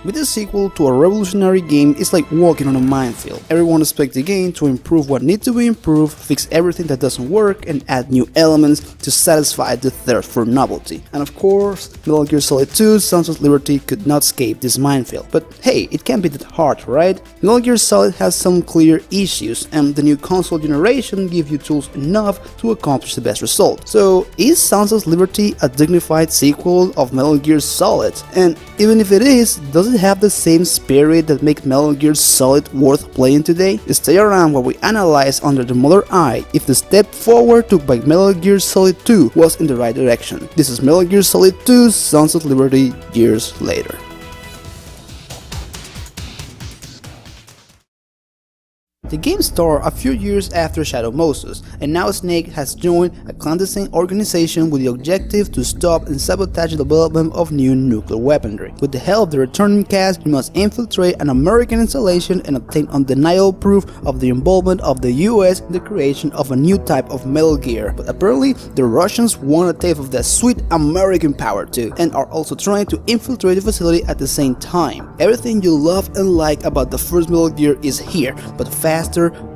With a sequel to a revolutionary game, it's like walking on a minefield. Everyone expects the game to improve what needs to be improved, fix everything that doesn't work, and add new elements to satisfy the thirst for novelty. And of course, Metal Gear Solid 2 Sons of Liberty could not escape this minefield. But hey, it can't be that hard, right? Metal Gear Solid has some clear issues, and the new console generation gives you tools enough to accomplish the best result. So, is Sons of Liberty a dignified sequel of Metal Gear Solid? And even if it is, does it have the same spirit that makes Metal Gear Solid worth playing today? Stay around while we analyze under the mother eye if the step forward took by Metal Gear Solid 2 was in the right direction. This is Metal Gear Solid 2 Sons of Liberty years later. The game started a few years after Shadow Moses, and now Snake has joined a clandestine organization with the objective to stop and sabotage the development of new nuclear weaponry. With the help of the returning cast, you must infiltrate an American installation and obtain undeniable proof of the involvement of the US in the creation of a new type of Metal Gear. But apparently, the Russians want a taste of that sweet American power too, and are also trying to infiltrate the facility at the same time. Everything you love and like about the first Metal Gear is here, but faster,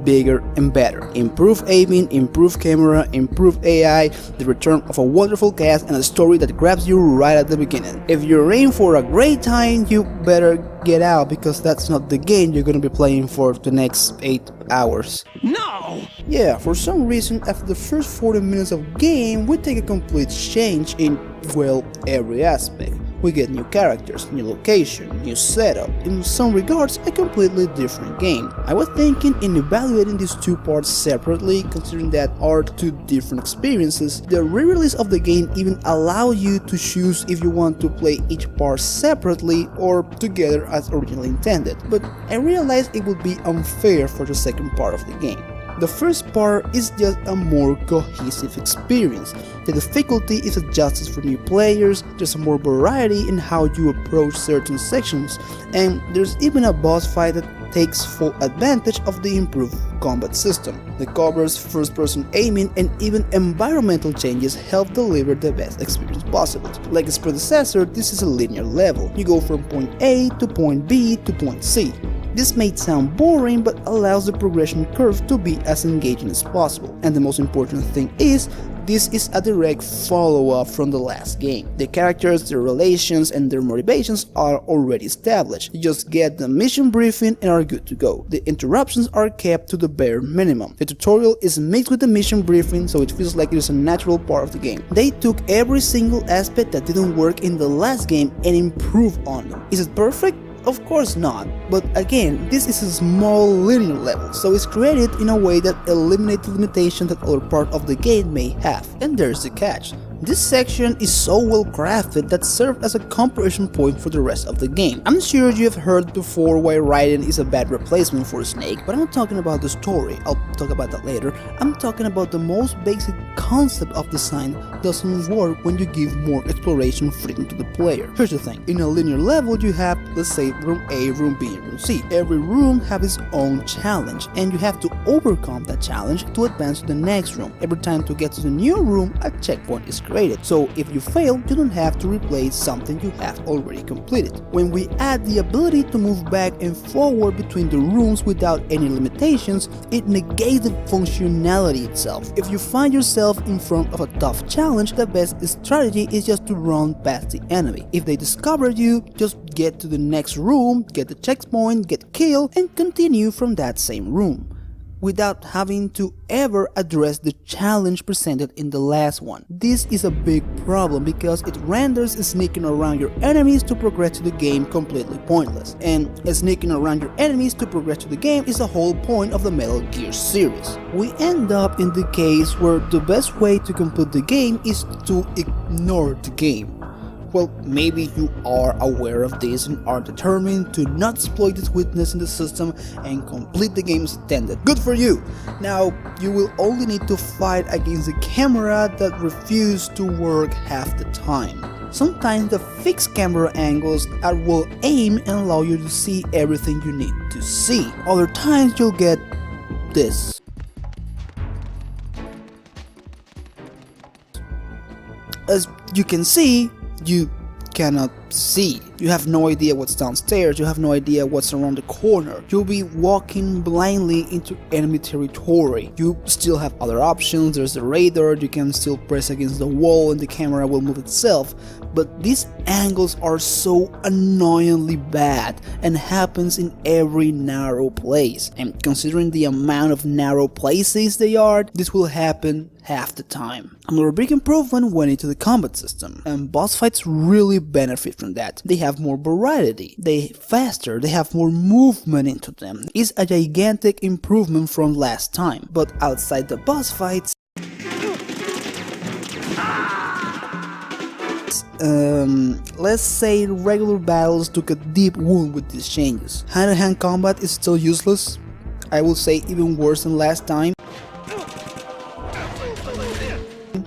bigger, and better. Improved aiming, improved camera, improved AI, the return of a wonderful cast, and a story that grabs you right at the beginning. If you're in for a great time, you better get out, because that's not the game you're gonna be playing for the next 8 hours. No! Yeah, for some reason, after the first 40 minutes of game, we take a complete change in, well, every aspect. We get new characters, new location, new setup, in some regards a completely different game. I was thinking in evaluating these two parts separately, considering that are two different experiences. The re-release of the game even allow you to choose if you want to play each part separately or together as originally intended, but I realized it would be unfair for the second part of the game. The first part is just a more cohesive experience. The difficulty is adjusted for new players, there's more variety in how you approach certain sections, and there's even a boss fight that takes full advantage of the improved combat system. The covers, first-person aiming, and even environmental changes help deliver the best experience possible. Like its predecessor, this is a linear level. You go from point A to point B to point C. This may sound boring, but allows the progression curve to be as engaging as possible. And the most important thing is, this is a direct follow-up from the last game. The characters, their relations, and their motivations are already established. You just get the mission briefing and are good to go. The interruptions are kept to the bare minimum. The tutorial is mixed with the mission briefing, so it feels like it is a natural part of the game. They took every single aspect that didn't work in the last game and improved on them. Is it perfect? Of course not, but again, this is a small linear level, so it's created in a way that eliminates the limitations that other parts of the game may have. And there's the catch. This section is so well crafted that serves as a comparison point for the rest of the game. I'm sure you have heard before why Raiden is a bad replacement for Snake, but I'm not talking about the story, I'll talk about that later. I'm talking about the most basic concept of design doesn't work when you give more exploration freedom to the player. Here's the thing, in a linear level you have, let's say, room A, room B, and room C. Every room has its own challenge, and you have to overcome that challenge to advance to the next room. Every time to get to the new room, a checkpoint is created. So if you fail, you don't have to replay something you have already completed. When we add the ability to move back and forward between the rooms without any limitations, it negates the functionality itself. If you find yourself in front of a tough challenge, the best strategy is just to run past the enemy. If they discover you, just get to the next room, get the checkpoint, get killed, and continue from that same room, without having to ever address the challenge presented in the last one. This is a big problem because it renders sneaking around your enemies to progress to the game completely pointless. And sneaking around your enemies to progress to the game is the whole point of the Metal Gear series. We end up in the case where the best way to complete the game is to ignore the game. Well, maybe you are aware of this and are determined to not exploit this weakness in the system and complete the game as intended. Good for you! Now, you will only need to fight against the camera that refuses to work half the time. Sometimes the fixed camera angles are well aimed and allow you to see everything you need to see. Other times you'll get this. As you can see, you cannot see. You have no idea what's downstairs, you have no idea what's around the corner. You'll be walking blindly into enemy territory. You still have other options, there's the radar, you can still press against the wall and the camera will move itself, but these angles are so annoyingly bad and happens in every narrow place. And considering the amount of narrow places they are, this will happen half the time. Another big improvement went into the combat system, and boss fights really benefit from that. They have more variety, they faster, they have more movement into them. It's a gigantic improvement from last time, but outside the boss fights, let's say regular battles took a deep wound with these changes. Hand-to-hand combat is still useless, I will say even worse than last time.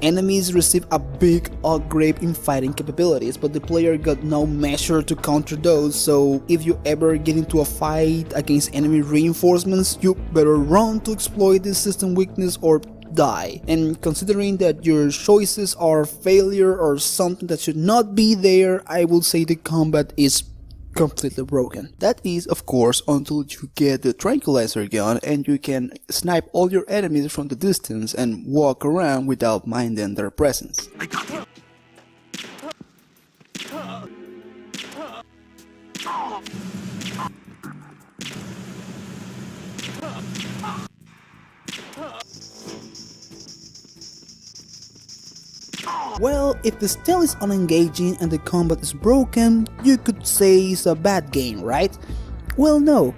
Enemies receive a big upgrade in fighting capabilities, but the player got no measure to counter those, so if you ever get into a fight against enemy reinforcements, you better run to exploit this system weakness or die. And considering that your choices are failure or something that should not be there, I will say the combat is completely broken. That is, of course, until you get the tranquilizer gun and you can snipe all your enemies from the distance and walk around without minding their presence. Well, if the stealth is unengaging and the combat is broken, you could say it's a bad game, right? Well, no,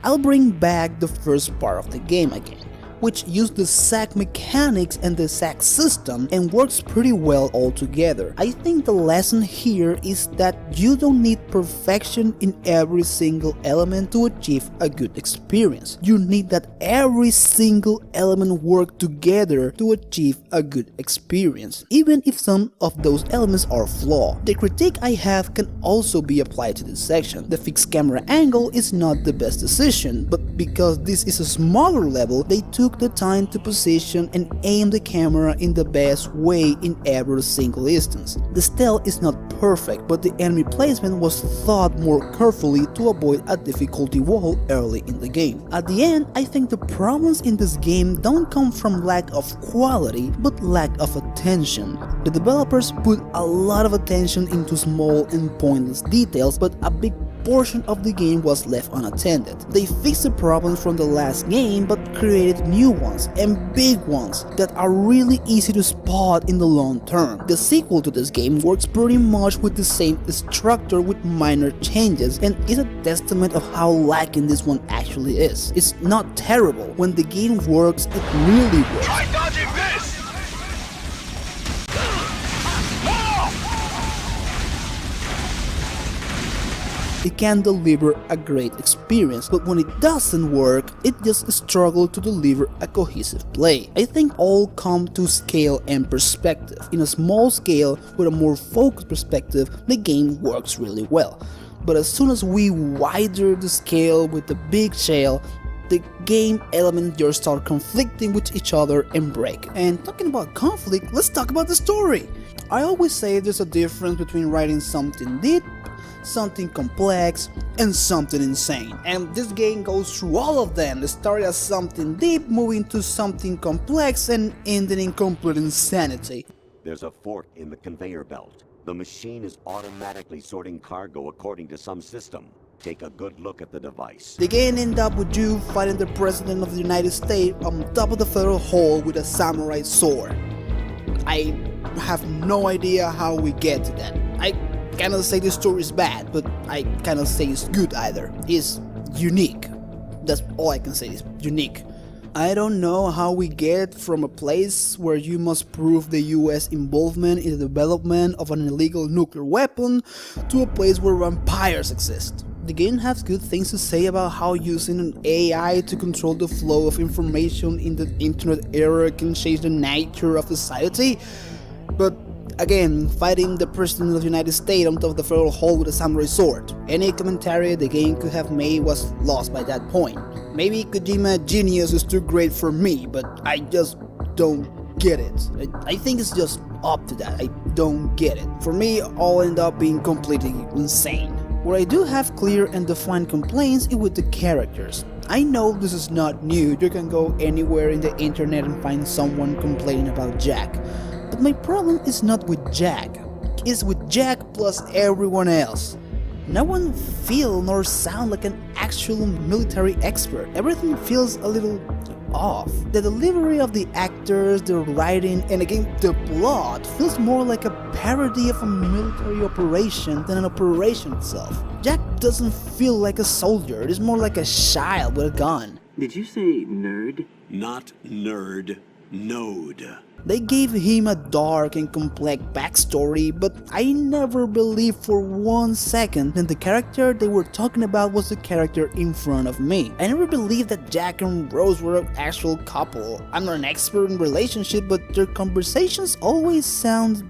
I'll bring back the first part of the game again, which used the sack mechanics and the sack system and works pretty well all together. I think the lesson here is that you don't need perfection in every single element to achieve a good experience. You need that every single element work together to achieve a good experience, even if some of those elements are flawed. The critique I have can also be applied to this section. The fixed camera angle is not the best decision, but because this is a smaller level, they took the time to position and aim the camera in the best way in every single instance. The stealth is not perfect, but the enemy placement was thought more carefully to avoid a difficulty wall early in the game. At the end, I think the problems in this game don't come from lack of quality, but lack of attention. The developers put a lot of attention into small and pointless details, but a big portion of the game was left unattended. They fixed the problems from the last game but created new ones and big ones that are really easy to spot in the long term. The sequel to this game works pretty much with the same structure with minor changes and is a testament of how lacking this one actually is. It's not terrible. When the game works, it really works. Try dodging this! It can deliver a great experience, but when it doesn't work, it just struggles to deliver a cohesive play. I think all come to scale and perspective. In a small scale, with a more focused perspective, the game works really well. But as soon as we widen the scale with the big scale, the game elements just start conflicting with each other and break. And talking about conflict, let's talk about the story. I always say there's a difference between writing something deep, something complex, and something insane. And this game goes through all of them. It started as something deep, moving to something complex, and ending in complete insanity. There's a fork in the conveyor belt. The machine is automatically sorting cargo according to some system. Take a good look at the device. The game ends up with you fighting the President of the United States on top of the Federal Hall with a samurai sword. I have no idea how we get to that. I cannot say the story is bad, but I cannot say it's good either. It's unique. That's all I can say, is unique. I don't know how we get from a place where you must prove the US involvement in the development of an illegal nuclear weapon to a place where vampires exist. The game has good things to say about how using an AI to control the flow of information in the internet era can change the nature of society, but again, fighting the President of the United States on top of the Federal Hall with a samurai sword. Any commentary the game could have made was lost by that point. Maybe Kojima genius is too great for me, but I just don't get it. I think it's just up to that. I don't get it. For me, all end up being completely insane. Where I do have clear and defined complaints is with the characters. I know this is not new, you can go anywhere in the internet and find someone complaining about Jack. But my problem is not with Jack, it's with Jack plus everyone else. No one feel nor sound like an actual military expert. Everything feels a little off. The delivery of the actors, the writing, and again the plot feels more like a parody of a military operation than an operation itself. Jack doesn't feel like a soldier, it is more like a child with a gun. Did you say nerd? Not nerd, node. They gave him a dark and complex backstory, but I never believed for 1 second that the character they were talking about was the character in front of me. I never believed that Jack and Rose were an actual couple. I'm not an expert in relationships, but their conversations always sound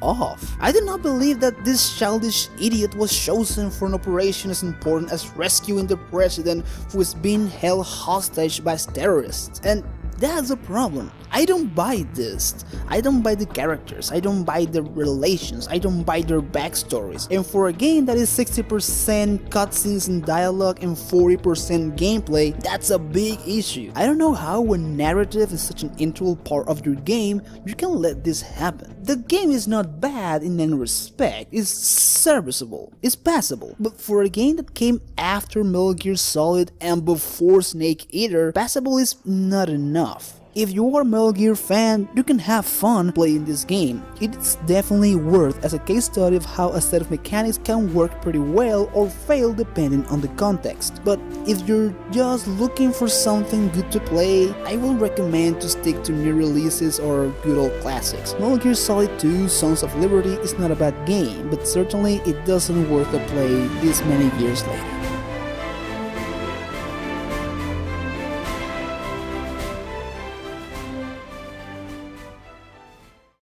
off. I did not believe that this childish idiot was chosen for an operation as important as rescuing the president who is being held hostage by terrorists. And that's a problem. I don't buy this. I don't buy the characters, I don't buy the relations, I don't buy their backstories. And for a game that is 60% cutscenes and dialogue and 40% gameplay, that's a big issue. I don't know how when narrative is such an integral part of your game, you can let this happen. The game is not bad in any respect, it's serviceable, it's passable. But for a game that came after Metal Gear Solid and before Snake Eater, passable is not enough. If you are a Metal Gear fan, you can have fun playing this game. It's definitely worth as a case study of how a set of mechanics can work pretty well or fail depending on the context. But if you're just looking for something good to play, I will recommend to stick to new releases or good old classics. Metal Gear Solid 2 Sons of Liberty is not a bad game, but certainly it doesn't worth the play this many years later.